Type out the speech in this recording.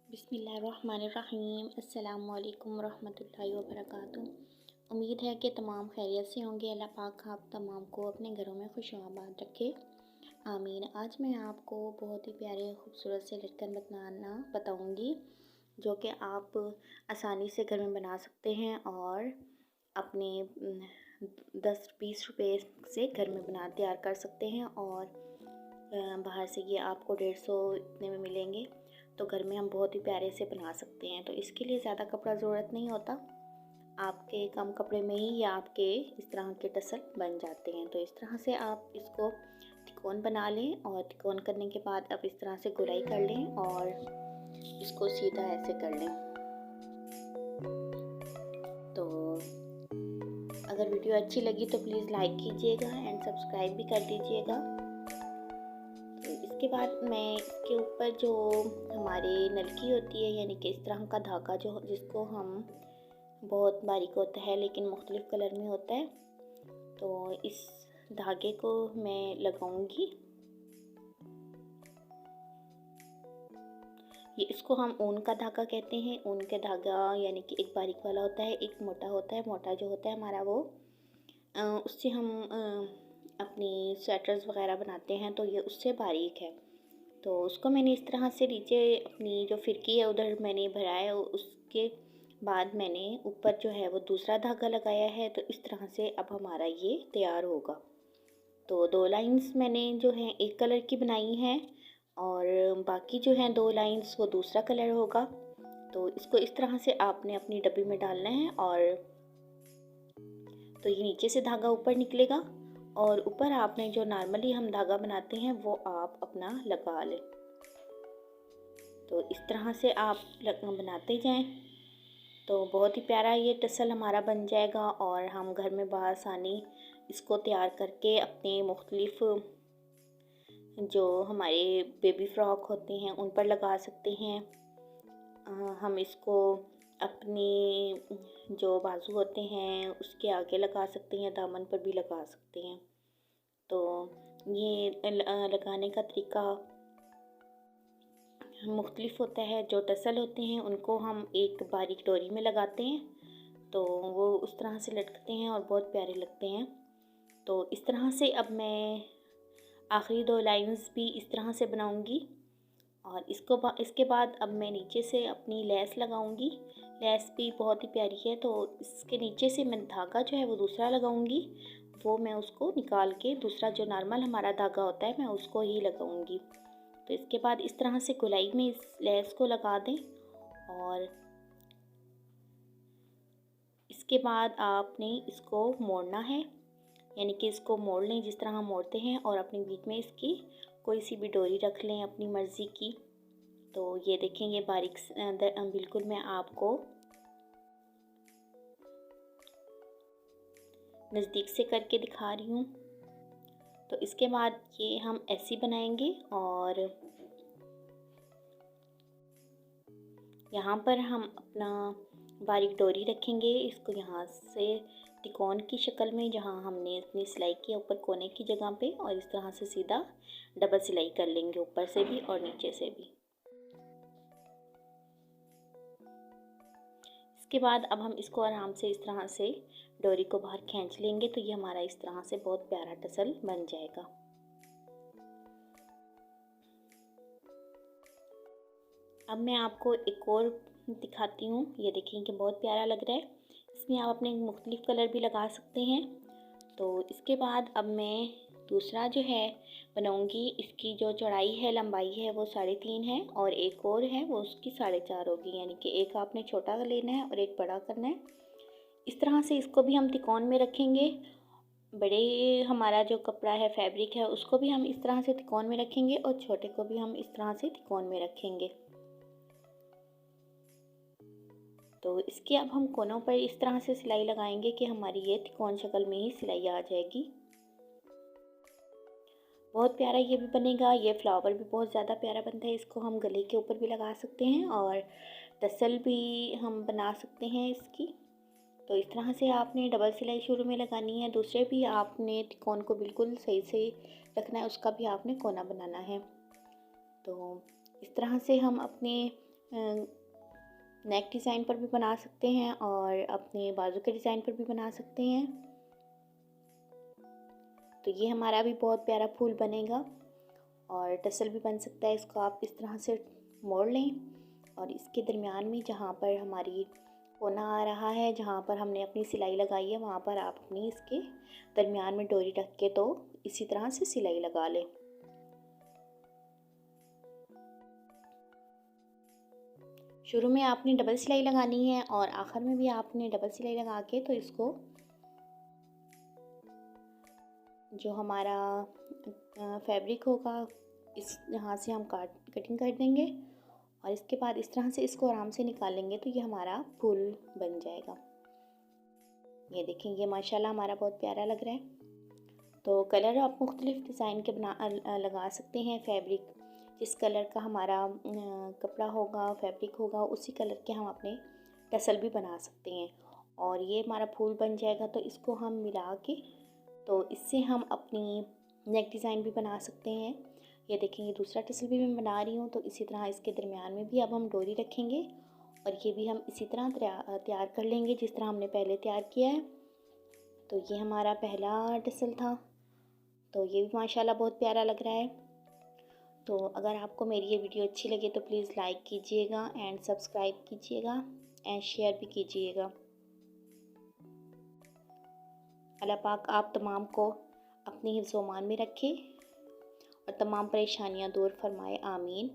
बिस्मिल्लाहिर्रहमानिर्रहीम। अस्सलामु अलैकुम रहमतुल्लाहि व बरकातुहू। उम्मीद है कि तमाम खैरियत से होंगे। अल्लाह पाक आप तमाम को अपने घरों में खुश आबाद रखे, आमीन। आज मैं आपको बहुत ही प्यारे खूबसूरत से लटकन बनाना बताऊंगी, जो कि आप आसानी से घर में बना सकते हैं और अपने 10-20 रुपए से घर में बना तैयार कर सकते हैं। और बाहर से ये आपको 150 इतने में मिलेंगे, तो घर में हम बहुत ही प्यारे से बना सकते हैं। तो इसके लिए ज़्यादा कपड़ा ज़रूरत नहीं होता, आपके कम कपड़े में ही या आपके इस तरह के टसल बन जाते हैं। तो इस तरह से आप इसको तिकोन बना लें और तिकोन करने के बाद आप इस तरह से गुलाई कर लें और इसको सीधा ऐसे कर लें। तो अगर वीडियो अच्छी लगी तो प्लीज़ लाइक कीजिएगा एंड सब्सक्राइब भी कर दीजिएगा। इसके बाद मैं इसके ऊपर जो हमारे नलकी होती है, यानी कि इस तरह का धागा जो जिसको हम बहुत बारीक होता है लेकिन मुख्तलिफ कलर में होता है, तो इस धागे को मैं लगाऊंगी। ये इसको हम ऊन का धागा कहते हैं। ऊन का धागा यानी कि एक बारीक वाला होता है, एक मोटा होता है। मोटा जो होता है हमारा वो उससे हम अपनी स्वेटर्स वगैरह बनाते हैं, तो ये उससे बारीक है। तो उसको मैंने इस तरह से नीचे अपनी जो फिरकी है उधर मैंने भरा है। उसके बाद मैंने ऊपर जो है वो दूसरा धागा लगाया है। तो इस तरह से अब हमारा ये तैयार होगा। तो 2 लाइंस मैंने जो है एक कलर की बनाई हैं और बाकी जो हैं 2 लाइंस वो दूसरा कलर होगा। तो इसको इस तरह से आपने अपनी डब्बी में डालना है और तो ये नीचे से धागा ऊपर निकलेगा और ऊपर आपने जो नॉर्मली हम धागा बनाते हैं वो आप अपना लगा लें। तो इस तरह से आप बनाते जाएं तो बहुत ही प्यारा ये टसल हमारा बन जाएगा और हम घर में बआसानी इसको तैयार करके अपने मुख्तलिफ जो हमारे बेबी फ्रॉक होते हैं उन पर लगा सकते हैं। हम इसको अपनी जो बाजू होते हैं उसके आगे लगा सकते हैं, दामन पर भी लगा सकते हैं। तो ये लगाने का तरीका मुख्तलिफ होता है। जो टसल होते हैं उनको हम एक बारीक डोरी में लगाते हैं, तो वो उस तरह से लटकते हैं और बहुत प्यारे लगते हैं। तो इस तरह से अब मैं आखिरी 2 लाइंस भी इस तरह से बनाऊंगी और इसके बाद अब मैं नीचे से अपनी लेस लगाऊंगी। लेस भी बहुत ही प्यारी है, तो इसके नीचे से मैं धागा जो है वो दूसरा लगाऊंगी। वो मैं उसको निकाल के दूसरा जो नॉर्मल हमारा धागा होता है मैं उसको ही लगाऊंगी। तो इसके बाद इस तरह से गोलाई में इस लेस को लगा दें और इसके बाद आपने इसको मोड़ना है, यानी कि इसको मोड़ लें जिस तरह हम मोड़ते हैं और अपने बीच में इसकी कोई सी भी डोरी रख लें अपनी मर्ज़ी की। तो ये देखें, ये बारीक बिल्कुल मैं आपको नज़दीक से करके दिखा रही हूँ। तो इसके बाद ये हम ऐसे बनाएंगे और यहाँ पर हम अपना बारीक डोरी रखेंगे, इसको यहाँ से तिकोन की शक्ल में जहाँ हमने अपनी सिलाई की ऊपर कोने की जगह पे, और इस तरह से सीधा डबल सिलाई कर लेंगे ऊपर से भी और नीचे से भी। इसके बाद अब हम इसको आराम से इस तरह से डोरी को बाहर खींच लेंगे, तो ये हमारा इस तरह से बहुत प्यारा टसल बन जाएगा। अब मैं आपको एक और दिखाती हूँ। ये देखिए कि बहुत प्यारा लग रहा है, इसमें आप अपने मुख्तलिफ कलर भी लगा सकते हैं। तो इसके बाद अब मैं दूसरा जो है बनाऊँगी। इसकी जो चौड़ाई है, लंबाई है वो 3.5 है और एक और है वो उसकी 4.5 होगी, यानी कि एक आपने छोटा लेना है और एक बड़ा करना है। इस तरह से इसको भी हम तिकोन में रखेंगे। बड़े हमारा जो कपड़ा है, फैब्रिक है, उसको भी हम इस तरह से तिकोन में रखेंगे और छोटे को भी हम इस तरह से तिकोन में रखेंगे। तो इसके अब हम कोनों पर इस तरह से सिलाई लगाएंगे कि हमारी ये तिकोन शक्ल में ही सिलाई आ जाएगी। बहुत प्यारा ये भी बनेगा। ये फ्लावर भी बहुत ज़्यादा प्यारा बनता है, इसको हम गले के ऊपर भी लगा सकते हैं और टसल भी हम बना सकते हैं इसकी। तो इस तरह से आपने डबल सिलाई शुरू में लगानी है, दूसरे भी आपने तिकोन को बिल्कुल सही से रखना है, उसका भी आपने कोना बनाना है। तो इस तरह से हम अपने नेक डिज़ाइन पर भी बना सकते हैं और अपने बाजू के डिज़ाइन पर भी बना सकते हैं। तो ये हमारा भी बहुत प्यारा फूल बनेगा और टसल भी बन सकता है। इसको आप इस तरह से मोड़ लें और इसके दरमियान में जहाँ पर हमारी कोना आ रहा है, जहाँ पर हमने अपनी सिलाई लगाई है, वहाँ पर आप अपनी इसके दरमियान में डोरी रख के तो इसी तरह से सिलाई लगा लें। शुरू में आपने डबल सिलाई लगानी है और आखिर में भी आपने डबल सिलाई लगा के तो इसको जो हमारा फैब्रिक होगा इस यहाँ से हम कटिंग कर देंगे और इसके बाद इस तरह से इसको आराम से निकालेंगे तो ये हमारा फूल बन जाएगा। ये देखें, ये माशाल्लाह हमारा बहुत प्यारा लग रहा है। तो कलर आप मुख्तलिफ़ डिज़ाइन के लगा सकते हैं। फैब्रिक जिस कलर का हमारा कपड़ा होगा, फैब्रिक होगा, उसी कलर के हम अपने टसल भी बना सकते हैं। और ये हमारा फूल बन जाएगा तो इसको हम मिला के तो इससे हम अपनी नेक डिज़ाइन भी बना सकते हैं। ये देखें, ये दूसरा टसल भी मैं बना रही हूँ। तो इसी तरह इसके दरमियान में भी अब हम डोरी रखेंगे और ये भी हम इसी तरह तैयार कर लेंगे जिस तरह हमने पहले तैयार किया है। तो ये हमारा पहला टसल था। तो ये भी माशाल्लाह बहुत प्यारा लग रहा है। तो अगर आपको मेरी ये वीडियो अच्छी लगे तो प्लीज़ लाइक कीजिएगा एंड सब्सक्राइब कीजिएगा एंड शेयर भी कीजिएगा। अल्लाह पाक आप तमाम को अपनी हिफ्ज़-ओ-मान में रखे और तमाम परेशानियां दूर फरमाए, आमीन।